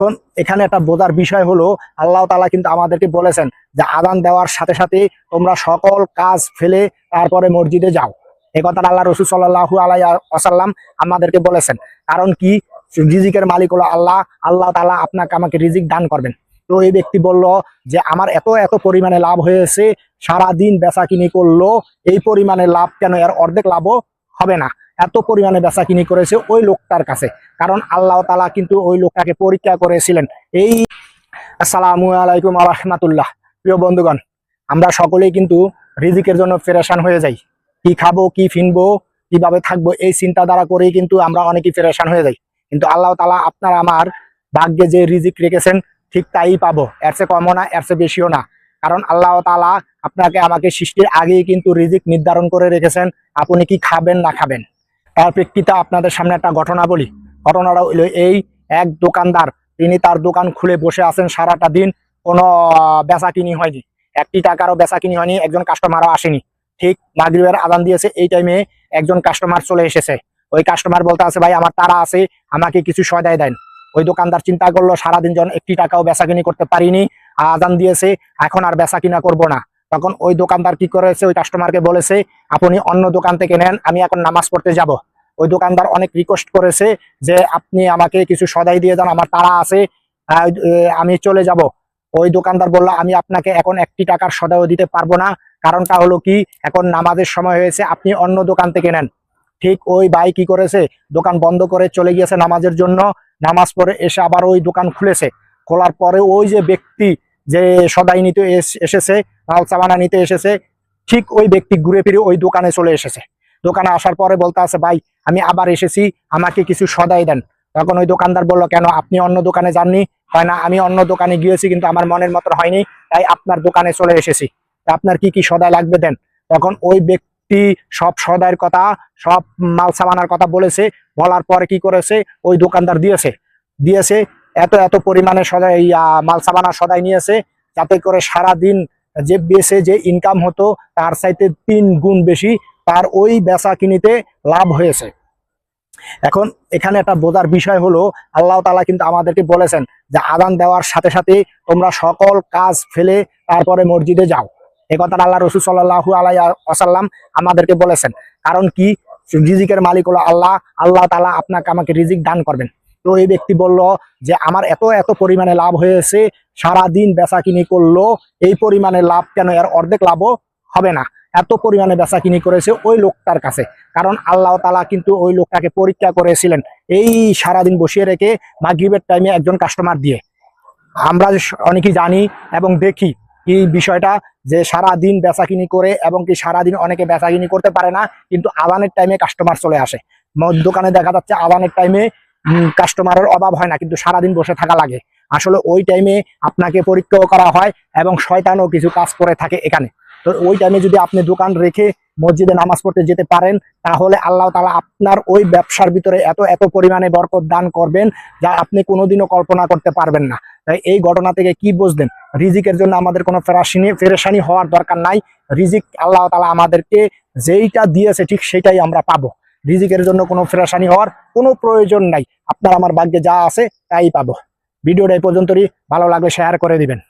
এখন এখানে একটা বোঝার বিষয় হলো আল্লাহ তাআলা কিন্তু আমাদেরকে বলেছেন যে আযান দেওয়ার সাথে সাথে তোমরা সকল কাজ ফেলে তারপরে মসজিদে যাও। এই কথাটা আল্লাহ রাসূল সাল্লাল্লাহু আলাইহি ওয়াসাল্লাম আমাদেরকে বলেছেন। কারণ কি, রিজিকের মালিক হলো আল্লাহ। আল্লাহ তাআলা আপনাকে আমাকে রিজিক দান করবেন। তো এই ব্যক্তি বলল যে আমার এত এত পরিমাণে লাভ হয়েছে, সারাদিন বেচা কিনি করলো, এই পরিমাণে লাভ কেন, এর অর্ধেক লাভও হবে না। এত পরিমাণে বেচা কিনি করেছে ওই লোকটার কাছে, কারণ আল্লাহ তাআলা কিন্তু ওই লোকটাকে পরীক্ষা করেছিলেন। এই আসসালামু আলাইকুম ওয়া রাহমাতুল্লাহ। প্রিয় বন্ধুগণ, আমরা সকলেই কিন্তু রিজিকের জন্য পেরেশান হয়ে যাই। কি খাবো, কি ফিনবো, কিভাবে থাকবো, এই চিন্তাধারা করেই কিন্তু আমরা অনেকেই পেরেশান হয়ে যাই। কিন্তু আল্লাহ তাআলা আপনার আমার ভাগ্যে যে রিজিক রেখেছেন ঠিক তাই পাবো, এর চেয়ে কমও না, এর চেয়ে বেশিও না। কারণ আল্লাহ তাআলা আপনাকে আমাকে সৃষ্টির আগেই কিন্তু রিজিক নির্ধারণ করে রেখেছেন আপনি কি খাবেন না খাবেন। তার প্রেক্ষিতে আপনাদের সামনে একটা ঘটনা বলি। ঘটনাটা হলো এই, এক দোকানদার, তিনি তার দোকান খুলে বসে আছেন সারাটা দিন, কোনো বেচা কিনি হয়নি, একটি টাকারও বেচা কিনি হয়নি, একজন কাস্টমারও আসেনি। ঠিক মাগরিবের আযান দিয়েছে, এই টাইমে একজন কাস্টমার চলে এসেছে। ওই কাস্টমার বলতে আছে, ভাই আমার তাড়া আছে, আমাকে কিছু সদাই দেন। ওই দোকানদার চিন্তা করলো সারাদিন যখন একটি টাকাও বেচা কিনি করতে পারিনি, আযান দিয়েছে, এখন আর বেচা কিনা করবো না। তখন ওই দোকানদার কি করেছে, ওই কাস্টমারকে বলেছে আপনি অন্য দোকান থেকে নেন, আমি এখন নামাজ পড়তে যাব। ওই দোকানদার অনেক রিকোয়েস্ট করেছে যে আপনি আমাকে কিছু সদাই দিয়ে যান, আমার তাড়া আছে, আমি চলে যাব। ওই দোকানদার বলল আমি আপনাকে এখন একটি টাকার সদাইও দিতে পারবো না, কারণটা হলো কি, এখন নামাজের সময় হয়েছে, আপনি অন্য দোকান থেকে নেন। ঠিক ওই ভাই কি করেছে, দোকান বন্ধ করে চলে গিয়েছে নামাজের জন্য। নামাজ পড়ে এসে আবার ওই দোকান খুলেছে। খোলার পরে ওই যে ব্যক্তি যে সদাই নিতে এসেছে, মাল সামানা নিতে এসেছে, ঠিক ওই ব্যক্তি ঘুরে ফিরে ওই দোকানে চলে এসেছে। দোকানে আসার পরে বলতে আছে, ভাই আমি আবার এসেছি, আমাকে কিছু সদাই দেন। তখন ওই দোকানদার বলল, কেন আপনি অন্য দোকানে যাননি? হয় না, আমি অন্য দোকানে গিয়েছি কিন্তু আমার মনের মতো হয়নি, তাই আপনার দোকানে চলে এসেছি, আপনার কি কি সদাই লাগবে দেন। তখন ওই ব্যক্তি সব সদাইয়ের কথা, সব মাল সামানার কথা বলেছে। বলার পরে কি করেছে, ওই দোকানদার দিয়েছে এত এত পরিমাণে সদাই, মাল সামানা সদাই নিয়েছে, যাতে করে সারাদিন যে বেচে যে ইনকাম হতো তার চাইতে 3 গুণ বেশি তার ওই বেচা কিনিতে লাভ হয়েছে। এখন এখানে একটা বোঝার বিষয় হলো আল্লাহ তাআলা কিন্তু আমাদেরকে বলেছেন যে আযান দেওয়ার সাথে সাথে তোমরা সকল কাজ ফেলে তারপরে মসজিদে যাও। এই কথাটা আল্লাহ রাসূল সাল্লাল্লাহু আলাইহি ওয়াসাল্লাম আমাদেরকে বলেছেন। কারণ কি, রিজিকের মালিক হলো আল্লাহ। আল্লাহ তাআলা আপনাকে আমাকে রিজিক দান করবেন। তো এই ব্যক্তি বলল যে আমার এত এত পরিমাণে লাভ হয়েছে, সারাদিন বেচা কিনি করলো, এই পরিমাণে লাভ কেন, এর অর্ধেক লাভও হবে না। এত পরিমাণে বেচা কিনি করেছে ওই লোকটার কাছে, কারণ আল্লাহ তাআলা কিন্তু ওই লোকটাকে পরীক্ষা করেছিলেন এই সারাদিন বসিয়ে রেখে মাগরিবের টাইমে একজন কাস্টমার দিয়ে। আমরা অনেকেই জানি এবং দেখি এই বিষয়টা, যে সারাদিন বেচা কিনি করে এবং কি সারাদিন অনেকে বেচা কিনি করতে পারে না, কিন্তু আযানের টাইমে কাস্টমার চলে আসে। দোকানে দেখা যাচ্ছে আযানের টাইমে কাস্টমারের অভাব হয় না, কিন্তু সারাদিন বসে থাকা লাগে। আসলে ওই টাইমে আপনাকে পরীক্ষাও করা হয় এবং শয়তানও কিছু কাজ করে থাকে এখানে। তো ওই টাইমে যদি আপনি দোকান রেখে মসজিদে নামাজ পড়তে যেতে পারেন, তাহলে আল্লাহ তাআলা আপনার ওই ব্যবসার ভিতরে এত এত পরিমাণে বরকত দান করবেন যা আপনি কোনোদিনও কল্পনা করতে পারবেন না। তাই এই ঘটনা থেকে কি বুঝলেন, রিজিকের জন্য আমাদের কোনো পেরেশানি হওয়ার দরকার নাই। রিজিক আল্লাহ তাআলা আমাদেরকে যেইটা দিয়েছে ঠিক সেটাই আমরা পাবো। রিজিকের জন্য কোনো পেরেশানি হওয়ার কোনো প্রয়োজন নাই। আপনার আমার ভাগ্যে যা আছে তাই পাবো। ভিডিওটা এই পর্যন্তই, ভালো লাগলে শেয়ার করে দিবেন।